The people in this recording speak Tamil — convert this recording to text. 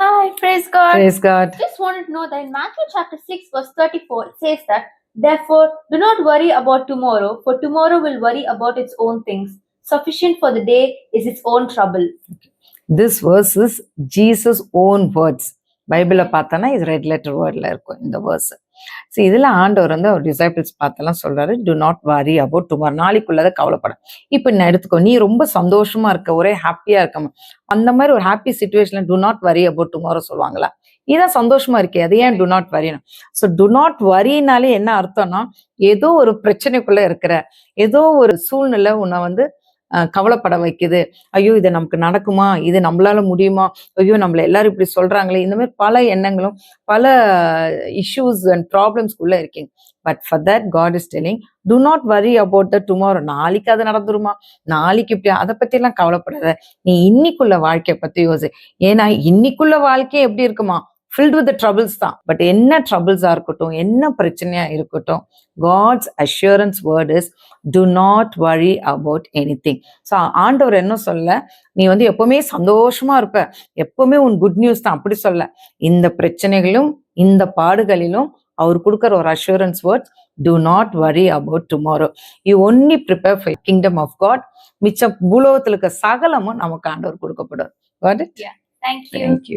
Hi, praise God. Praise God. Just wanted to know that in Matthew chapter 6, verse 34, it says that, therefore, do not worry about tomorrow, for tomorrow will worry about its own things. Sufficient for the day is its own trouble. This verse is Jesus own words. பைபிளை பார்த்தோன்னா இது ரெட் லெட்டர் வேர்டில் இருக்கும் இந்த வேர்ஸ். ஸோ இதில் ஆண்டவர் வந்து அவர் டிசைபிள்ஸ் பார்த்தெல்லாம் சொல்கிறாரு, do not worry about tomorrow, நாளைக்குள்ளதை கவலைப்பட. இப்போ நான் எடுத்துக்கோ, நீ ரொம்ப சந்தோஷமா இருக்க, ஒரே ஹாப்பியாக இருக்க, அந்த மாதிரி ஒரு ஹாப்பி சுச்சுவேஷனில் do not worry about tomorrow சொல்லுவாங்களா? இதான் சந்தோஷமா இருக்கே, அது ஏன் டு நாட் வரினா? ஸோ டு நாட் வரினாலே என்ன அர்த்தம்னா, ஏதோ ஒரு பிரச்சனைக்குள்ள இருக்கிற, ஏதோ ஒரு சூழ்நிலை உன்னை வந்து கவலைப்பட வைக்குது. ஐயோ இது நமக்கு நடக்குமா, இது நம்மளால முடியுமா, ஐயோ நம்மள எல்லாரும் இப்படி சொல்றாங்களே, இந்த மாதிரி பல எண்ணங்களும் பல இஷ்யூஸ் அண்ட் ப்ராப்ளம்ஸ்குள்ள இருக்கீங்க. But for that God is telling, do not worry about the tomorrow. நாளைக்கு அது நடந்துருமா, நாளைக்கு இப்படி, அதை பத்தி எல்லாம் கவலைப்படாத. நீ இன்னைக்குள்ள வாழ்க்கையை பத்தி யோசி. ஏன்னா இன்னைக்குள்ள வாழ்க்கையே எப்படி இருக்குமா, filled with the troubles தான். பட் என்ன ட்ரபிள்ஸா இருக்கட்டும், என்ன பிரச்சனையா இருக்கட்டும், God's assurance word is do not worry about anything. So ஆண்டவர் என்ன சொல்ல, நீ வந்து எப்பவுமே சந்தோஷமா இருப்ப, எப்பவுமே உன் குட் நியூஸ் தான், அப்படி சொல்ல. இந்த பிரச்சனைகளும் இந்த பாடுகளிலும் அவர் கொடுக்குற ஒரு assurance words, do not worry about tomorrow. You only prepare for kingdom of God. மிச்ச பூலோகத்தில் இருக்க சகலமும் நமக்கு ஆண்டவர் கொடுக்கப்படும். Got it? Yeah. Thank you. Thank you.